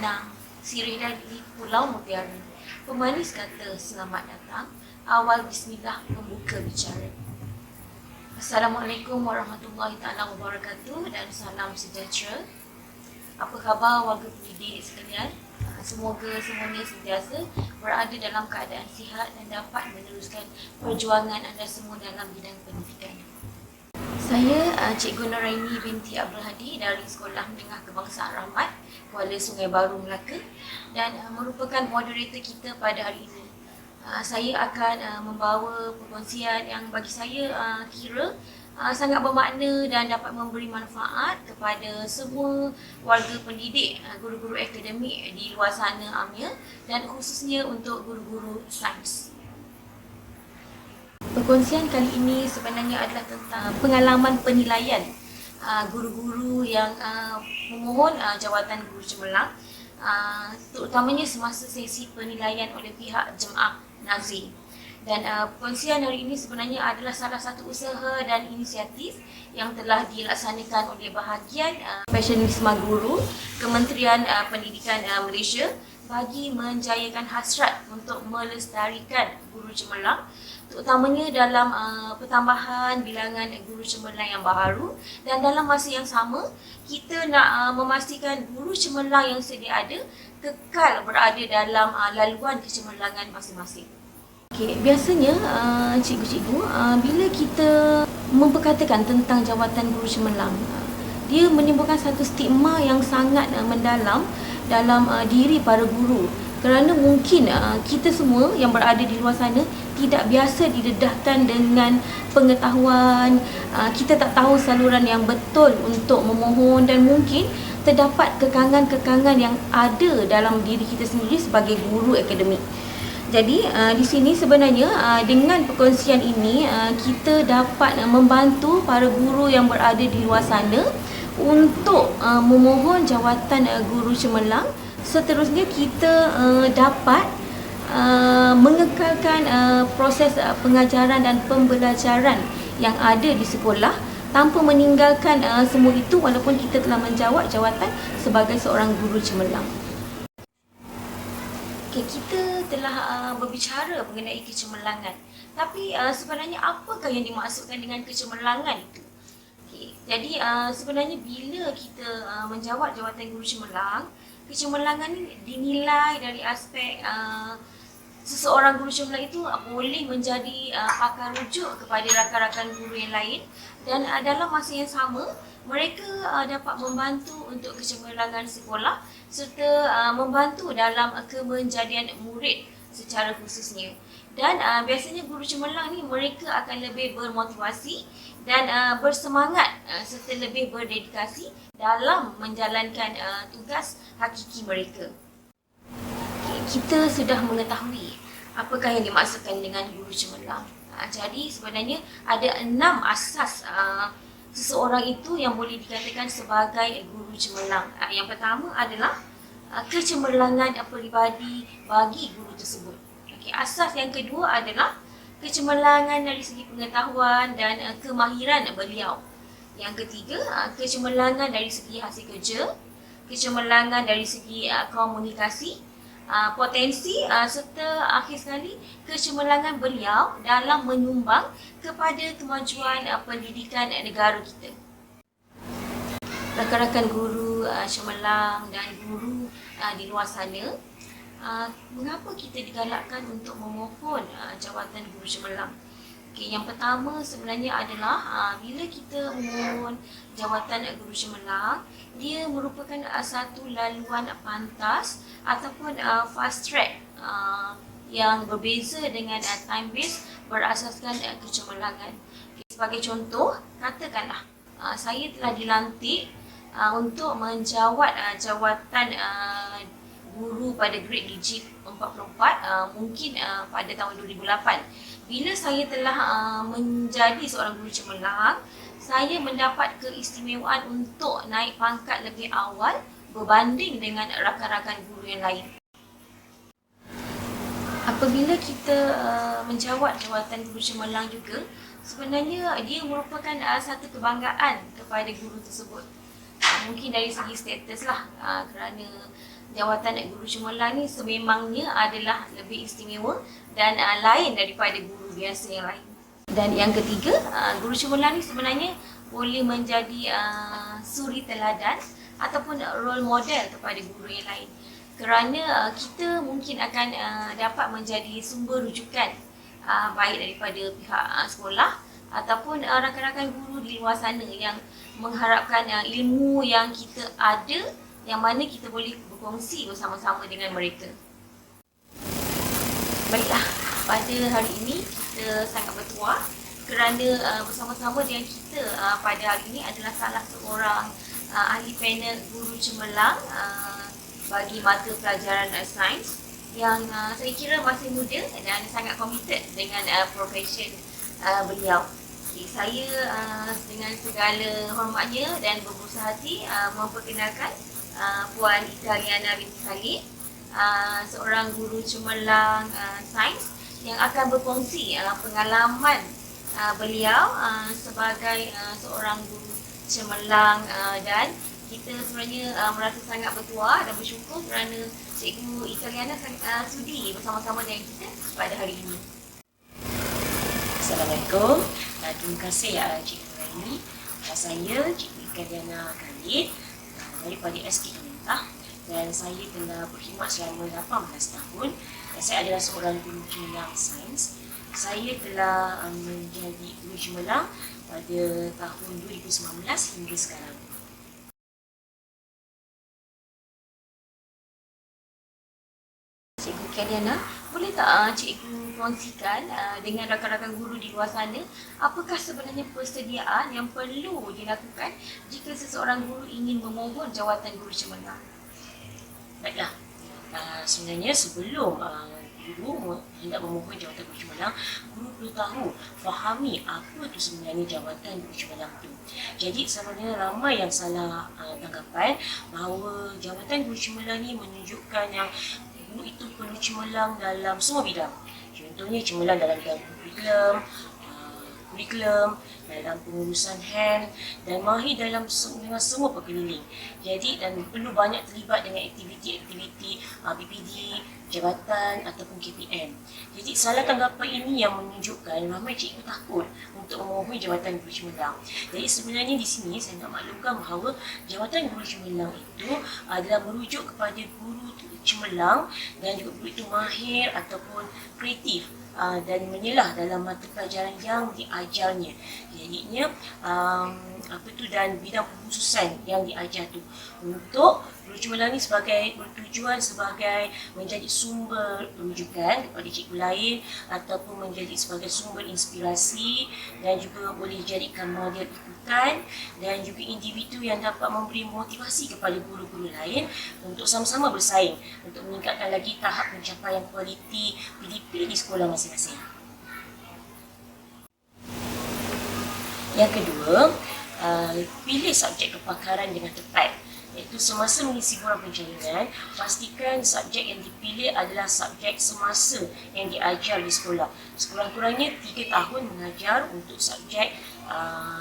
Pinang, sirih dari Pulau Mutiara. Pemanis kata selamat datang, awal bismillah membuka bicara. Assalamualaikum warahmatullahi taala wabarakatuh dan salam sejahtera. Apa khabar warga pendidik sekalian? Semoga semuanya sentiasa berada dalam keadaan sihat dan dapat meneruskan perjuangan anda semua dalam bidang pendidikan. Saya Cikgu Nuraini binti Abdul Hadi dari Sekolah Menengah Kebangsaan Rahmat, Kuala Sungai Baru, Melaka dan merupakan moderator kita pada hari ini. Saya akan membawa perkongsian yang bagi saya kira sangat bermakna dan dapat memberi manfaat kepada semua warga pendidik, guru-guru akademik di luar sana amnya dan khususnya untuk guru-guru sains. Perkongsian kali ini sebenarnya adalah tentang pengalaman penilaian guru-guru yang memohon jawatan guru cemerlang, terutamanya semasa sesi penilaian oleh pihak jemaah Nazir. Dan perkongsian hari ini sebenarnya adalah salah satu usaha dan inisiatif yang telah dilaksanakan oleh bahagian Fashionisma Guru Kementerian Pendidikan Malaysia bagi menjayakan hasrat untuk melestarikan guru cemerlang, terutamanya dalam pertambahan bilangan guru cemerlang yang baharu, dan dalam masa yang sama kita nak memastikan guru cemerlang yang sedia ada kekal berada dalam laluan kecemerlangan masing-masing. Okay, biasanya cikgu-cikgu bila kita memperkatakan tentang jawatan guru cemerlang, dia menimbulkan satu stigma yang sangat mendalam dalam diri para guru, kerana mungkin kita semua yang berada di luar sana tidak biasa didedahkan dengan pengetahuan, kita tak tahu saluran yang betul untuk memohon dan mungkin terdapat kekangan-kekangan yang ada dalam diri kita sendiri sebagai guru akademik. Jadi di sini sebenarnya dengan perkongsian ini kita dapat membantu para guru yang berada di luar sana untuk memohon jawatan guru cemerlang. Seterusnya kita dapat mengekalkan proses pengajaran dan pembelajaran yang ada di sekolah tanpa meninggalkan semua itu walaupun kita telah menjawat jawatan sebagai seorang guru cemerlang. Okay, kita telah berbicara mengenai kecemerlangan. Tapi sebenarnya apakah yang dimaksudkan dengan kecemerlangan itu? Jadi sebenarnya bila kita menjawat jawatan guru cemerlang, kecemerlangan ini dinilai dari aspek seseorang guru cemerlang itu boleh menjadi pakar rujuk kepada rakan-rakan guru yang lain, dan dalam masa yang sama mereka dapat membantu untuk kecemerlangan sekolah serta membantu dalam kemenjadian murid secara khususnya. Dan biasanya guru cemerlang ni mereka akan lebih bermotivasi dan bersemangat serta lebih berdedikasi dalam menjalankan tugas hakiki mereka. Kita sudah mengetahui apakah yang dimaksudkan dengan guru cemerlang. Jadi sebenarnya ada 6 asas seseorang itu yang boleh dikatakan sebagai guru cemerlang. Yang pertama adalah kecemerlangan peribadi bagi guru tersebut. Asas yang kedua adalah kecemerlangan dari segi pengetahuan dan kemahiran beliau. Yang ketiga, kecemerlangan dari segi hasil kerja, kecemerlangan dari segi komunikasi, potensi serta akhir sekali kecemerlangan beliau dalam menyumbang kepada kemajuan pendidikan negara kita. Rakan-rakan guru cemerlang dan guru di luar sana, mengapa kita digalakkan untuk memohon jawatan guru cemerlang? Yang pertama sebenarnya adalah bila kita memohon jawatan guru cemerlang, dia merupakan satu laluan pantas ataupun fast track yang berbeza dengan time base berasaskan kecemerlangan. Sebagai contoh, katakanlah saya telah dilantik untuk menjawat jawatan guru pada grade digit 44 mungkin pada tahun 2008. Bila saya telah menjadi seorang guru cemerlang, saya mendapat keistimewaan untuk naik pangkat lebih awal berbanding dengan rakan-rakan guru yang lain. Apabila kita menjawat jawatan guru cemerlang juga, sebenarnya dia merupakan satu kebanggaan kepada guru tersebut. Mungkin dari segi status lah, kerana jawatan guru cemerlang ni sememangnya adalah lebih istimewa dan lain daripada guru biasa yang lain. Dan yang ketiga, guru cemerlang ni sebenarnya boleh menjadi suri teladan ataupun role model kepada guru yang lain. Kerana kita mungkin akan dapat menjadi sumber rujukan baik daripada pihak sekolah ataupun rakan-rakan guru di luar sana yang mengharapkan ilmu yang kita ada, yang mana kita boleh berkongsi bersama-sama dengan mereka. Baiklah, pada hari ini kita sangat bertuah kerana bersama-sama dengan kita pada hari ini adalah salah seorang ahli panel guru cemerlang bagi mata pelajaran sains yang saya kira masih muda dan sangat komited dengan profession beliau. Jadi, saya dengan segala hormatnya dan berbesar hati memperkenalkan Puan Italiana binti Khalid, seorang guru cemerlang sains yang akan berkongsi pengalaman beliau sebagai seorang guru cemerlang, dan kita sebenarnya merasa sangat bertuah dan bersyukur kerana Cikgu Italiana sudi bersama-sama dengan kita pada hari ini. Assalamualaikum. Terima kasih Cikgu Raini. Saya Cikgu Italiana Khalid daripada SK Kementah, dan saya telah berkhidmat selama 18 tahun dan saya adalah seorang guru cemerlang sains. Saya telah menjadi guru cemerlang pada tahun 2019 hingga sekarang. Cikgu Italiana, boleh tak cikgu kongsikan dengan rakan-rakan guru di luar sana apakah sebenarnya persediaan yang perlu dilakukan jika seseorang guru ingin memohon jawatan guru cemerlang? Baiklah, sebenarnya sebelum guru hendak memohon jawatan guru cemerlang, guru perlu tahu, fahami apa tu sebenarnya jawatan guru cemerlang tu. Jadi sebenarnya ramai yang salah tanggapan bahawa jawatan guru cemerlang ni menunjukkan yang guru itu perlu cemerlang dalam semua bidang. Contohnya cemerlang dalam bidang kurikulum, dalam pengurusan hand dan mahir dengan semua perkeliling. Jadi dan perlu banyak terlibat dengan aktiviti-aktiviti PPD, jabatan ataupun KPM. Jadi salah tanggapan ini yang menunjukkan ramai cikgu takut untuk memohon jawatan guru cemerlang. Jadi sebenarnya di sini saya nak maklumkan bahawa jawatan guru cemerlang itu adalah merujuk kepada guru cemerlang dan juga guru itu mahir ataupun kreatif dan menyelah dalam mata pelajaran yang diajarnya. Jadinya dan bidang pengkhususan yang diajar tu untuk guru cemerlang ni bertujuan sebagai menjadi sumber rujukan kepada cikgu lain ataupun menjadi sebagai sumber inspirasi dan juga boleh dijadikan model ikutan dan juga individu yang dapat memberi motivasi kepada guru-guru lain untuk sama-sama bersaing untuk meningkatkan lagi tahap pencapaian kualiti PDP di sekolah masing-masing. Yang kedua, pilih subjek kepakaran dengan tepat. Iaitu semasa mengisi borang pencarian, pastikan subjek yang dipilih adalah subjek semasa yang diajar di sekolah. Sekurang-kurangnya 3 tahun mengajar untuk subjek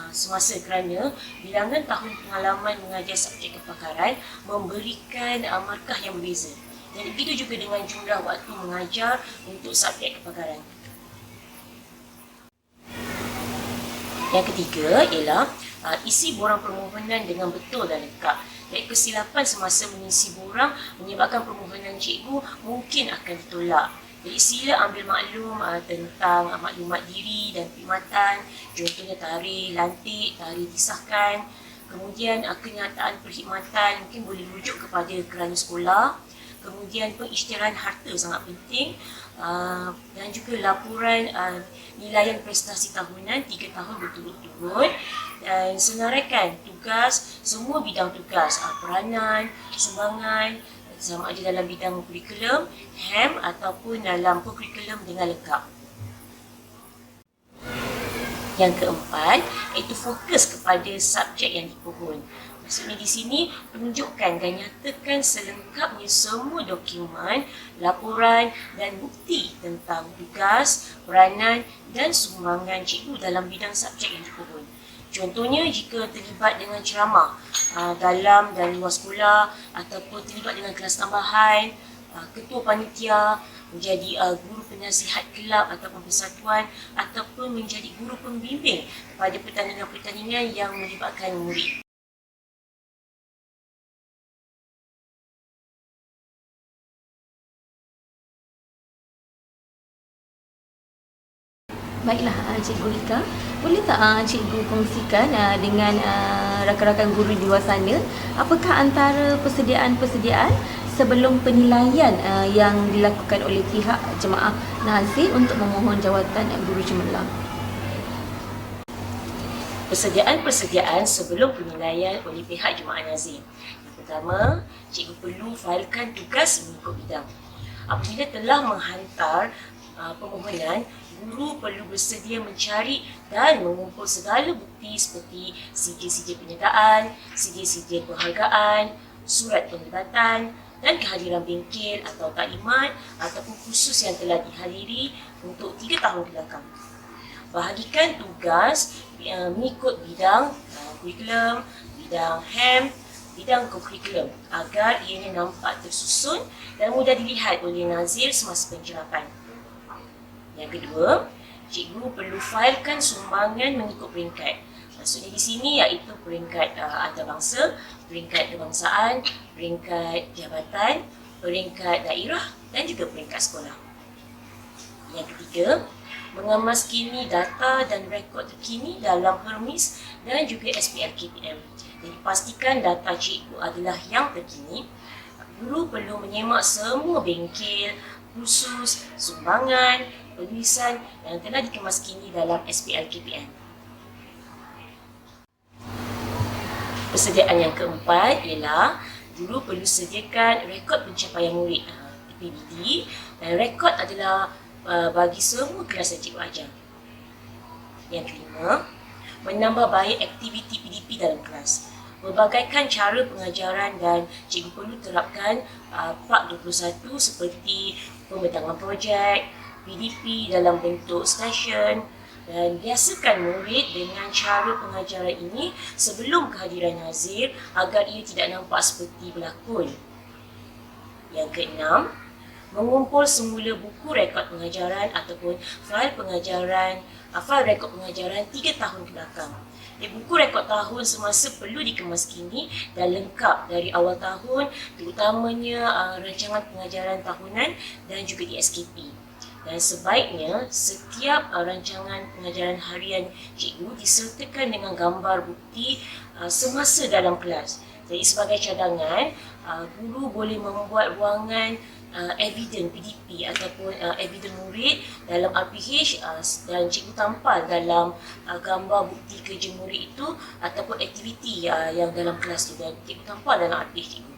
semasa kerana bilangan tahun pengalaman mengajar subjek kepakaran memberikan markah yang berbeza. Dan begitu juga dengan jumlah waktu mengajar untuk subjek kepakaran. Yang ketiga ialah isi borang permohonan dengan betul dan lengkap. Jadi kesilapan semasa mengisi borang menyebabkan permohonan cikgu mungkin akan ditolak. Jadi sila ambil maklum tentang maklumat diri dan perkhidmatan, contohnya tarikh lantik, tarikh disahkan. Kemudian kenyataan perkhidmatan mungkin boleh rujuk kepada kerana sekolah. Kemudian pengisytiharan harta sangat penting, dan juga laporan nilaian prestasi tahunan 3 tahun berturut-turut, dan senaraikan tugas, semua bidang tugas, peranan, sumbangan, sama ada dalam bidang kurikulum, HAM ataupun dalam kurikulum dengan lengkap. Yang keempat, iaitu fokus kepada subjek yang dipohon. Maksudnya di sini menunjukkan dan nyatakan selengkapnya semua dokumen, laporan dan bukti tentang tugas, peranan dan sumbangan cikgu dalam bidang subjek yang dipohon. Contohnya jika terlibat dengan ceramah dalam dan luar sekolah ataupun terlibat dengan kelas tambahan, ketua panitia, menjadi guru penasihat kelab ataupun persatuan ataupun menjadi guru pembimbing pada pertandingan-pertandingan yang melibatkan murid. Baiklah, Cikgu Ika, boleh tak Cikgu kongsikan dengan rakan-rakan guru di luar sana, apakah antara persediaan-persediaan sebelum penilaian yang dilakukan oleh pihak jemaah Nazir untuk memohon jawatan guru cemerlang? Persediaan-persediaan sebelum penilaian oleh pihak jemaah Nazir. Yang pertama, cikgu perlu failkan tugas mengikut bidang. Apabila telah menghantar permohonan, guru perlu bersedia mencari dan mengumpul segala bukti seperti sijil-sijil penyertaan, sijil-sijil penghargaan, surat penglibatan dan kehadiran bengkel atau taklimat ataupun kursus yang telah dihadiri untuk 3 tahun ke belakang. Bahagikan tugas mengikut bidang kurikulum, bidang HEM, bidang kurikulum agar ianya nampak tersusun dan mudah dilihat oleh Nazir semasa pencerahan. Yang kedua, cikgu perlu failkan sumbangan mengikut peringkat. Maksudnya di sini iaitu peringkat antarabangsa, peringkat kebangsaan, peringkat jabatan, peringkat daerah dan juga peringkat sekolah. Yang ketiga, mengemaskini data dan rekod terkini dalam Hermes dan juga SPL KPM. Jadi pastikan data cikgu adalah yang terkini. Guru perlu menyemak semua bengkel, kursus, sumbangan, penulisan yang telah dikemaskini dalam SPL KPM. Persediaan yang keempat ialah guru perlu sediakan rekod pencapaian murid PBD dan rekod adalah bagi semua kelas yang cikgu ajar. Yang kelima, menambah baik aktiviti PDP dalam kelas. Berbagaikan cara pengajaran dan cikgu perlu terapkan Pak 21 seperti pembentangan projek, PDP dalam bentuk stesen dan biasakan murid dengan cara pengajaran ini sebelum kehadiran Nazir agar ia tidak nampak seperti berlakon. Yang keenam, mengumpul semula buku rekod pengajaran ataupun fail rekod pengajaran 3 tahun ke belakang. Buku rekod tahun semasa perlu dikemaskini dan lengkap dari awal tahun, terutamanya rancangan pengajaran tahunan dan juga DSKP. Dan sebaiknya setiap rancangan pengajaran harian cikgu disertakan dengan gambar bukti semasa dalam kelas. Jadi sebagai cadangan, guru boleh membuat ruangan evidence PDP ataupun evidence murid dalam RPH dan cikgu tampal dalam gambar bukti kerja murid itu ataupun aktiviti yang dalam kelas tu dan cikgu tampal dalam RPH cikgu.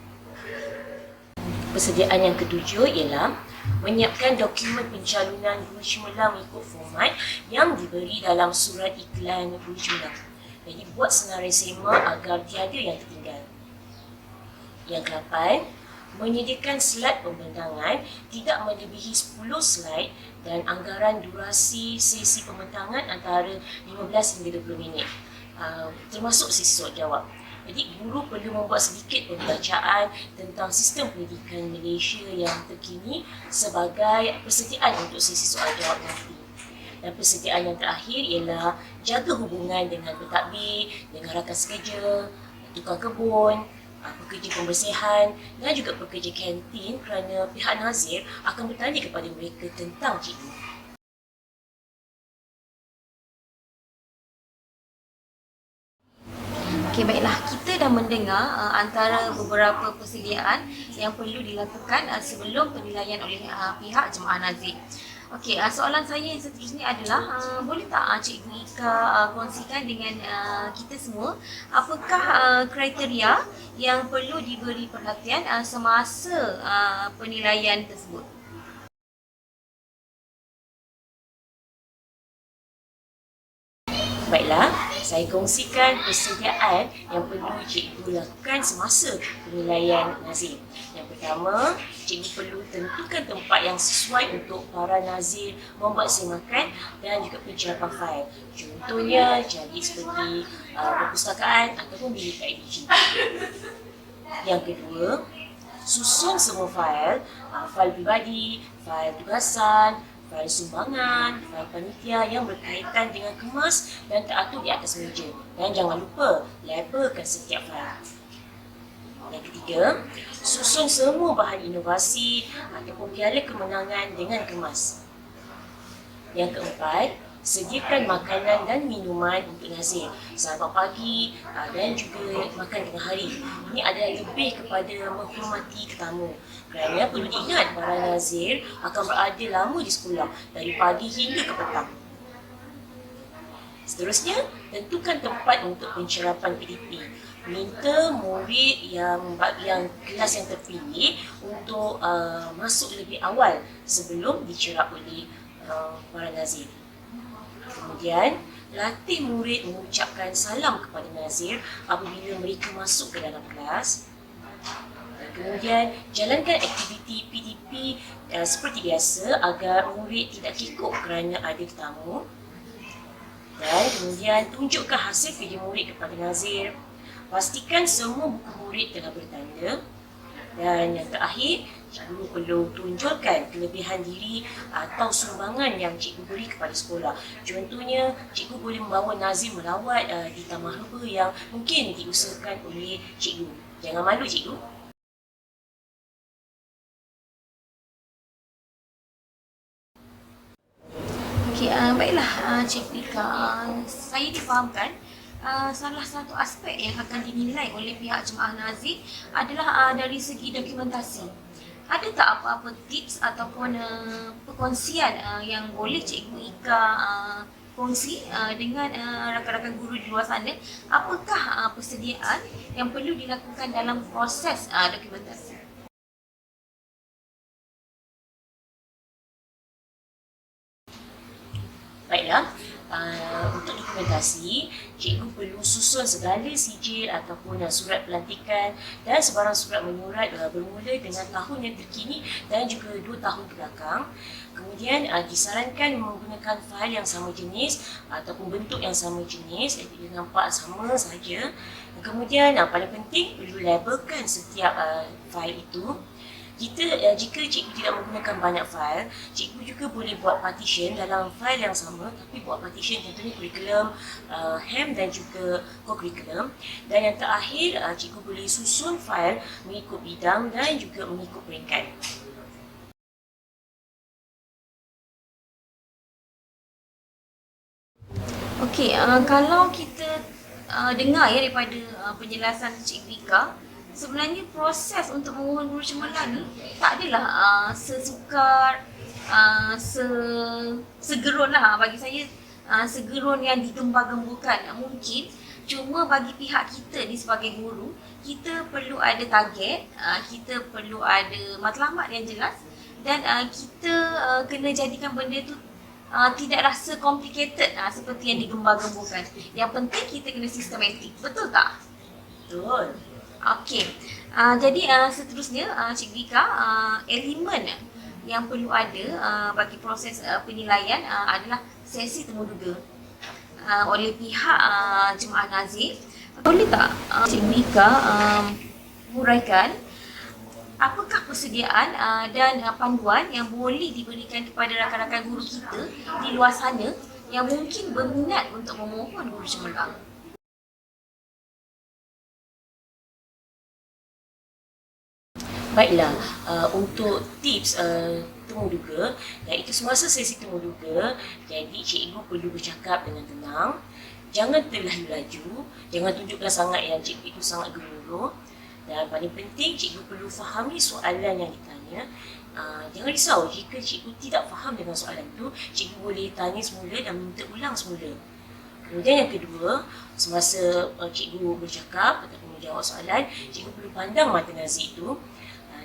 Persediaan yang ketujuh ialah menyiapkan dokumen pencalonan guru cemerlang mengikut format yang diberi dalam surat iklan guru cemerlang. Jadi buat senarai sema agar tiada yang tertinggal. Yang ke-8, menyediakan slide pembentangan tidak melebihi 10 slide dan anggaran durasi sesi pembentangan antara 15 hingga 20 minit. Termasuk sesi soal jawab. Jadi guru perlu membuat sedikit pembacaan tentang sistem pendidikan Malaysia yang terkini sebagai persediaan untuk sesi soal jawab nanti. Dan persediaan yang terakhir ialah jaga hubungan dengan pentadbir, dengan rakan sekerja, tukang kebun, pekerja pembersihan dan juga pekerja kantin kerana pihak Nazir akan bertanya kepada mereka tentang cikgu. Okey, baiklah. Kita dah mendengar antara beberapa persediaan yang perlu dilakukan sebelum penilaian oleh pihak jemaah Nazir. Okey, soalan saya yang seterusnya adalah boleh tak Cikgu Ika kongsikan dengan kita semua apakah kriteria yang perlu diberi perhatian semasa penilaian tersebut? Baiklah, saya kongsikan persediaan yang perlu cikgu lakukan semasa penilaian Nazir. Yang pertama, cikgu perlu tentukan tempat yang sesuai untuk para Nazir membuat semakan dan juga pencerapan fail. Contohnya, cari seperti perpustakaan ataupun bilik IDG. Yang kedua, susun semua fail, fail pribadi, fail tugasan, fail sumbangan, fail panitia yang berkaitan dengan kemas dan teratur di atas meja. Dan jangan lupa, labelkan setiap fail. Yang ketiga, susun semua bahan inovasi ataupun piala kemenangan dengan kemas. Yang keempat, sediakan makanan dan minuman untuk nazir, sarapan pagi dan juga makan tengah hari. Ini adalah lebih kepada menghormati tetamu. Kerana perlu diingat, para nazir akan berada lama di sekolah dari pagi hingga ke petang. Seterusnya, tentukan tempat untuk pencerapan PDP. Minta murid yang kelas yang terpilih untuk masuk lebih awal sebelum dicerap oleh para nazir. Kemudian, latih murid mengucapkan salam kepada nazir apabila mereka masuk ke dalam kelas. Dan kemudian, jalankan aktiviti PDP seperti biasa agar murid tidak kikuk kerana ada tetamu. Dan kemudian, tunjukkan hasil kerja murid kepada nazir. Pastikan semua buku murid telah bertanda. Dan yang terakhir, cikgu perlu tunjukkan kelebihan diri atau sumbangan yang cikgu beri kepada sekolah. Contohnya, cikgu boleh membawa nazir melawat di Taman Herba yang mungkin diusahakan oleh cikgu. Jangan malu, cikgu. Okey, baiklah Cikgu Ika. Saya difahamkan salah satu aspek yang akan dinilai oleh pihak jemaah nazir adalah dari segi dokumentasi. Ada tak apa-apa tips ataupun perkongsian yang boleh Cikgu Ika kongsi dengan rakan-rakan guru di luar sana? Apakah persediaan yang perlu dilakukan dalam proses dokumentasi? Baiklah, untuk dokumentasi, cikgu perlu susun segala sijil ataupun surat pelantikan dan sebarang surat menyurat bermula dengan tahun yang terkini dan juga 2 tahun ke belakang. Kemudian disarankan menggunakan fail yang sama jenis ataupun bentuk yang sama jenis, jadi dia nampak sama saja. Kemudian paling penting perlu labelkan setiap fail itu. Jika cikgu tidak menggunakan banyak fail, cikgu juga boleh buat partition dalam fail yang sama tapi buat partition contohnya kurikulum, HAM dan juga co-curriculum. Dan yang terakhir, cikgu boleh susun fail mengikut bidang dan juga mengikut peringkat. Okey, kalau kita dengar ya daripada penjelasan Cikgu Ika, sebenarnya proses untuk memohon guru cemerlang ni tak adalah sesukar, segerun lah bagi saya, segerun yang digembar-gemburkan. Mungkin cuma bagi pihak kita ni sebagai guru, kita perlu ada target, kita perlu ada matlamat yang jelas dan kita kena jadikan benda tu tidak rasa complicated seperti yang digembar-gemburkan. Yang penting kita kena sistematik. Betul tak? Betul. Okey. Jadi seterusnya Cikgu Ika, elemen yang perlu ada bagi proses penilaian adalah sesi temuduga oleh pihak jemaah nazir. Boleh tak Cikgu Ika huraikan apakah persediaan dan panduan yang boleh diberikan kepada rakan-rakan guru kita di luar sana yang mungkin berminat untuk memohon guru cemerlang? Baiklah, untuk tips temuduga, iaitu semasa sesi temuduga, jadi cikgu perlu bercakap dengan tenang, jangan terlalu laju, jangan tunjukkan sangat yang cikgu itu sangat gemuruh, dan paling penting cikgu perlu fahami soalan yang ditanya. Jangan risau jika cikgu tidak faham dengan soalan itu, cikgu boleh tanya semula dan minta ulang semula. Kemudian yang kedua, semasa cikgu bercakap ataupun menjawab soalan, cikgu perlu pandang mata nazir itu.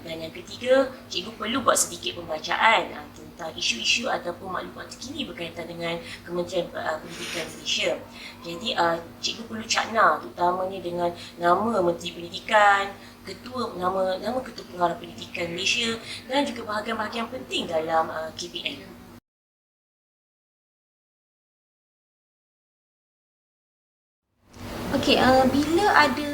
Dan yang ketiga, cikgu perlu buat sedikit pembacaan tentang isu-isu ataupun maklumat terkini berkaitan dengan Kementerian Pendidikan Malaysia. Jadi, cikgu perlu cakna terutamanya dengan nama Menteri Pendidikan, nama Ketua Pengarah Pendidikan Malaysia dan juga bahagian-bahagian penting dalam KPM. Okey, bila ada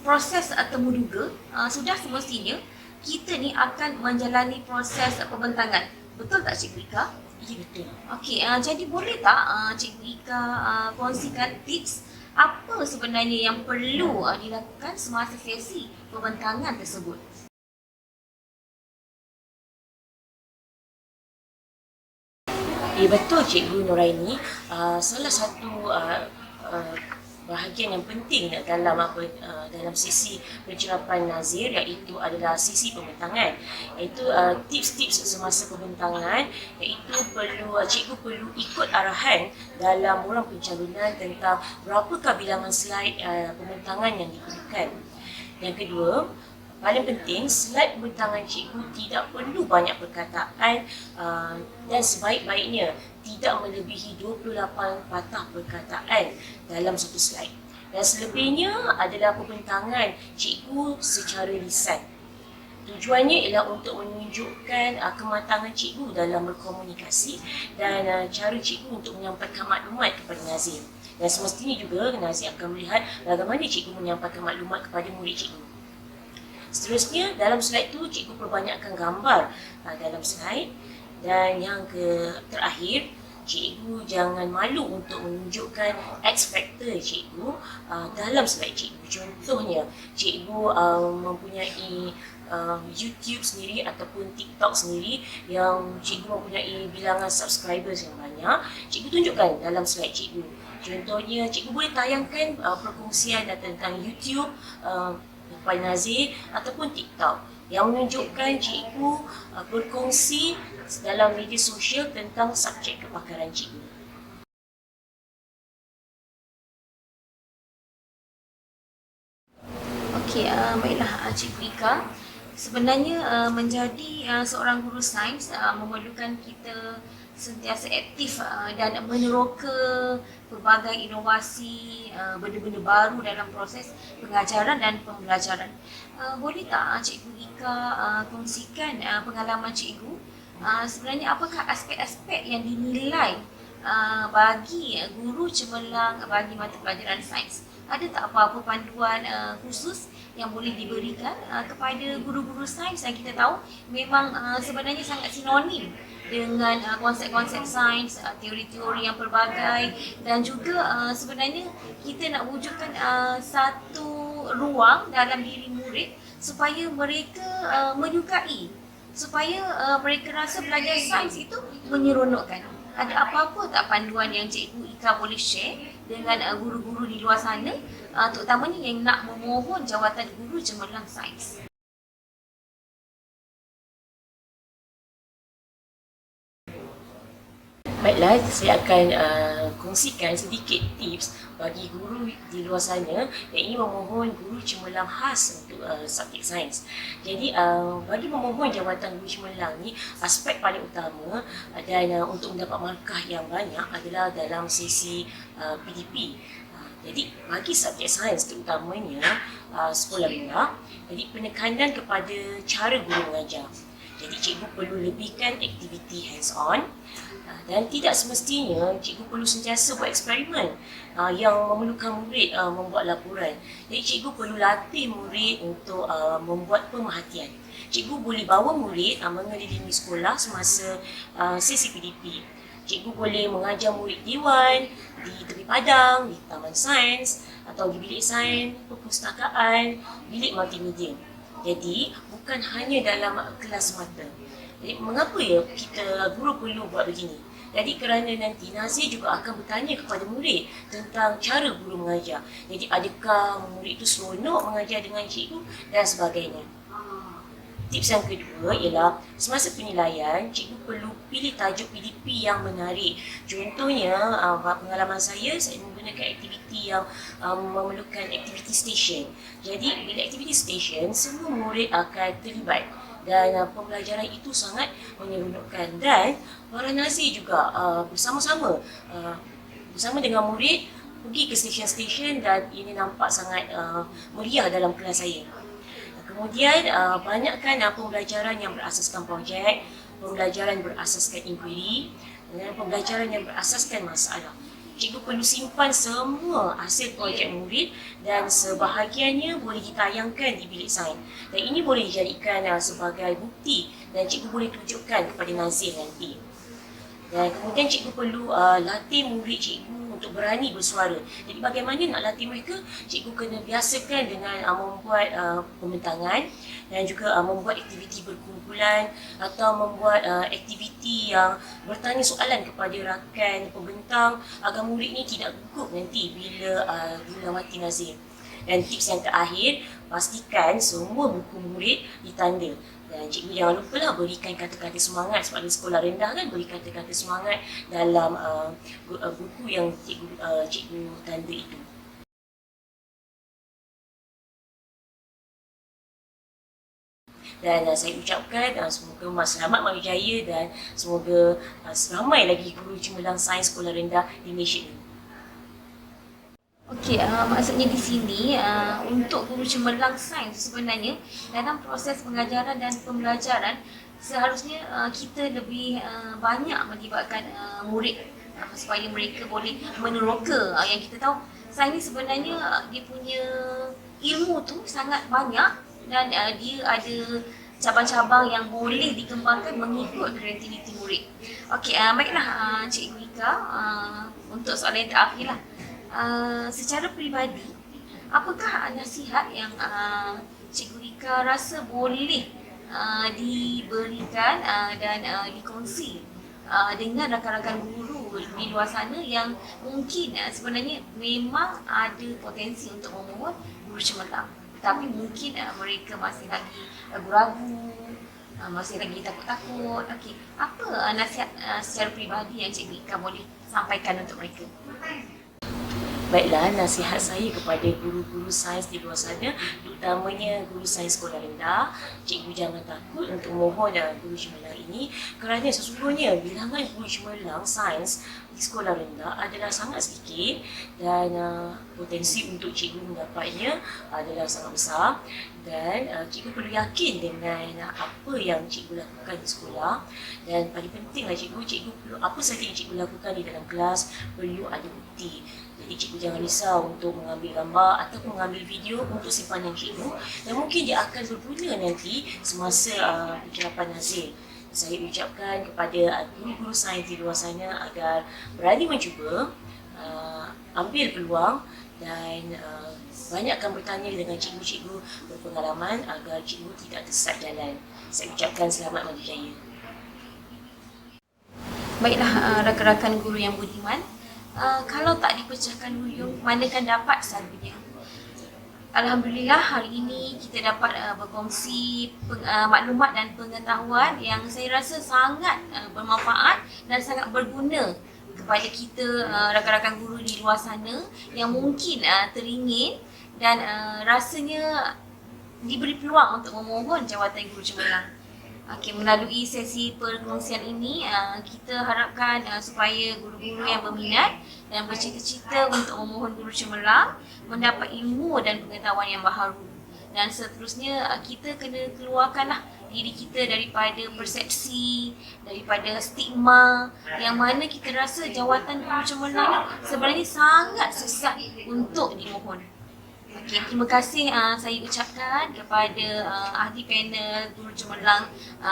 proses temu duga, sudah semestinya kita ni akan menjalani proses pembentangan. Betul tak Cikgu Ika? Ya, betul. Okey, jadi boleh tak Cikgu Ika kongsikan tips apa sebenarnya yang perlu dilakukan semasa sesi pembentangan tersebut? Ya, betul Cikgu Nuraini. Salah satu bahagian yang penting dalam sesi pencerapan nazir iaitu adalah sesi pembentangan, iaitu tips-tips semasa pembentangan, iaitu cikgu perlu ikut arahan dalam borang pencalonan tentang berapakah bilangan slide pembentangan yang diperlukan. Yang kedua, paling penting, slide pembentangan cikgu tidak perlu banyak perkataan dan sebaik-baiknya tidak melebihi 28 patah perkataan dalam satu slide. Dan selebihnya adalah pembentangan cikgu secara lisan. Tujuannya ialah untuk menunjukkan kematangan cikgu dalam berkomunikasi dan cara cikgu untuk menyampaikan maklumat kepada nazir. Dan semestinya juga nazir akan melihat bagaimana cikgu menyampaikan maklumat kepada murid cikgu. Seterusnya, dalam slide tu cikgu perbanyakkan gambar dalam slide. Dan yang terakhir, cikgu jangan malu untuk menunjukkan X factor cikgu dalam slide cikgu. Contohnya, cikgu mempunyai YouTube sendiri ataupun TikTok sendiri yang cikgu mempunyai bilangan subscribers yang banyak, cikgu tunjukkan dalam slide cikgu. Contohnya, cikgu boleh tayangkan perkongsian tentang YouTube kepada nazir ataupun TikTok yang menunjukkan cikgu berkongsi dalam media sosial tentang subjek kepakaran cikgu. Okey, baiklah Cikgu Ika. Sebenarnya menjadi seorang guru sains memerlukan kita sentiasa aktif dan meneroka pelbagai inovasi, benda-benda baru dalam proses pengajaran dan pembelajaran. Boleh tak Cikgu Ika kongsikan pengalaman cikgu? Sebenarnya apakah aspek-aspek yang dinilai bagi guru cemerlang bagi mata pelajaran sains? Ada tak apa-apa panduan khusus yang boleh diberikan kepada guru-guru sains yang kita tahu memang sebenarnya sangat sinonim dengan konsep-konsep sains, teori-teori yang pelbagai, dan juga sebenarnya kita nak wujudkan satu ruang dalam diri murid supaya mereka menyukai, supaya mereka rasa belajar sains itu menyeronokkan. Ada apa-apa tak panduan yang Cikgu Ika boleh share dengan guru-guru di luar sana, terutamanya yang nak memohon jawatan guru cemerlang sains? Baiklah, saya akan kongsikan sedikit tips bagi guru di luar sana yang ingin memohon guru cemerlang khas untuk subjek sains. Jadi, bagi memohon jawatan guru cemerlang ni, aspek paling utama dan untuk mendapat markah yang banyak adalah dalam sesi PDP. Jadi, bagi subjek sains terutamanya sekolah rendah, jadi penekanan kepada cara guru mengajar. Jadi, cikgu perlu lebihkan aktiviti hands-on dan tidak semestinya cikgu perlu sentiasa buat eksperimen yang memerlukan murid membuat laporan. Jadi, cikgu perlu latih murid untuk membuat pemerhatian. Cikgu boleh bawa murid mengelilingi sekolah semasa sesi PDP. Cikgu boleh mengajar murid diwan, di tepi padang, di taman sains atau di bilik sains, perpustakaan, bilik multimedia. Jadi, bukan hanya dalam kelas semata. Jadi, mengapa kita guru perlu buat begini? Jadi, kerana nanti nazir juga akan bertanya kepada murid tentang cara guru mengajar. Jadi, adakah murid itu seronok mengajar dengan cikgu dan sebagainya. Tips yang kedua ialah semasa penilaian, cikgu perlu pilih tajuk PDP yang menarik. Contohnya, pengalaman saya menggunakan aktiviti yang memerlukan aktiviti station. Jadi, bila aktiviti station, semua murid akan terlibat dan pembelajaran itu sangat menyeronokkan. Dan para nazir juga bersama-sama dengan murid pergi ke stesen-stesen dan ini nampak sangat meriah dalam kelas saya. Kemudian, banyakkan pembelajaran yang berasaskan projek, pembelajaran berasaskan inquiry dan pembelajaran yang berasaskan masalah. cikgu perlu simpan semua hasil projek murid dan sebahagiannya boleh ditayangkan di bilik sains. Dan ini boleh dijadikan sebagai bukti dan cikgu boleh tunjukkan kepada Nazir nanti. Dan kemudian cikgu perlu latih murid cikgu untuk berani bersuara. Jadi bagaimana nak latih mereka? Cikgu kena biasakan dengan membuat pembentangan dan juga membuat aktiviti berkumpulan atau membuat aktiviti yang bertanya soalan kepada rakan pembentang agar murid ni tidak gugup nanti bila dilawati Nazir. Dan tips yang terakhir, pastikan semua buku murid ditanda. Dan cikgu jangan lupalah berikan kata-kata semangat sebab di sekolah rendah kan, beri kata-kata semangat dalam buku yang cikgu tanda itu. Dan saya ucapkan semoga selamat mari jaya dan semoga ramai lagi guru cemerlang sains sekolah rendah di Malaysia ini. Okey, maksudnya di sini untuk guru cemerlang sains sebenarnya dalam proses pengajaran dan pembelajaran seharusnya kita lebih banyak melibatkan murid supaya mereka boleh meneroka. Yang kita tahu sains ni sebenarnya dia punya ilmu tu sangat banyak dan dia ada cabang-cabang yang boleh dikembangkan mengikut kreativiti murid. Okey, baiklah Cikgu Ika, untuk soalan yang terakhir lah. Secara peribadi, apakah nasihat yang Cikgu Ika rasa boleh diberikan dan dikongsi dengan rakan-rakan guru di luar sana yang mungkin sebenarnya memang ada potensi untuk memohon guru cemerlang, tapi mungkin mereka masih lagi ragu-ragu, masih lagi takut-takut. Okey, apa nasihat secara peribadi yang Cikgu Ika boleh sampaikan untuk mereka? Baiklah, nasihat saya kepada guru-guru sains di luar sana, terutamanya guru sains sekolah rendah, cikgu jangan takut untuk mohon guru cemerlang ini kerana sesungguhnya bilangan guru cemerlang sains di sekolah rendah adalah sangat sedikit dan potensi untuk cikgu mendapatnya adalah sangat besar. Dan cikgu perlu yakin dengan apa yang cikgu lakukan di sekolah, dan paling pentinglah cikgu perlu apa sahaja yang cikgu lakukan di dalam kelas perlu ada bukti. Jadi cikgu jangan risau untuk mengambil gambar ataupun mengambil video untuk simpanan cikgu, dan mungkin dia akan berguna nanti semasa pencerapan Nazir. Saya ucapkan kepada guru-guru sains di luar sana agar berani mencuba, ambil peluang dan banyakkan bertanya dengan cikgu-cikgu berpengalaman agar cikgu tidak tersesat jalan. Saya ucapkan selamat maju jaya. Baiklah rakan-rakan guru yang budiman, kalau tak dipecahkan duyung, manakan dapat selalunya. Alhamdulillah hari ini kita dapat berkongsi maklumat dan pengetahuan yang saya rasa sangat bermanfaat dan sangat berguna kepada kita rakan-rakan guru di luar sana yang mungkin teringin dan rasanya diberi peluang untuk memohon jawatan guru cemerlang. Okey, melalui sesi perkongsian ini kita harapkan supaya guru-guru yang berminat dan bercita-cita untuk memohon guru cemerlang mendapat ilmu dan pengetahuan yang baharu. Dan seterusnya kita kena keluarkanlah diri kita daripada persepsi, daripada stigma yang mana kita rasa jawatan guru cemerlang sebenarnya sangat susah untuk dimohon. Okey, terima kasih saya ucapkan kepada ahli panel guru cemerlang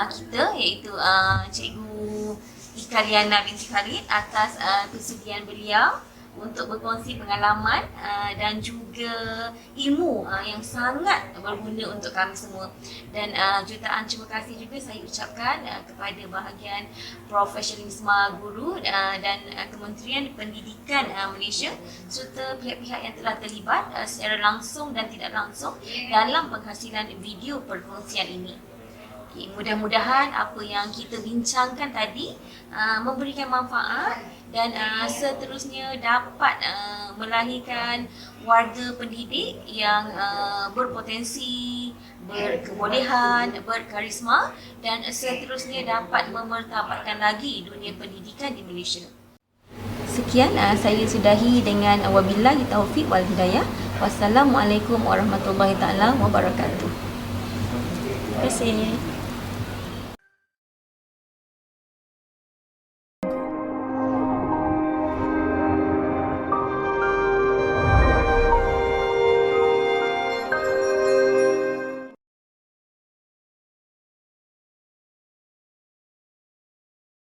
kita, iaitu Cikgu Ika Liana binti Khalid atas kesudian beliau untuk berkongsi pengalaman dan juga ilmu yang sangat berguna untuk kami semua. Dan jutaan terima kasih juga saya ucapkan kepada bahagian Profesionalisme Guru dan Kementerian Pendidikan Malaysia serta pihak-pihak yang telah terlibat secara langsung dan tidak langsung dalam penghasilan video perkongsian ini. Okay, mudah-mudahan apa yang kita bincangkan tadi memberikan manfaat dan seterusnya dapat melahirkan warga pendidik yang berpotensi, berkebolehan, berkarisma dan seterusnya dapat memertabatkan lagi dunia pendidikan di Malaysia. Sekian saya sudahi dengan wabillahi taufiq wal hidayah. Wassalamualaikum warahmatullahi taala wabarakatuh. Terima kasih.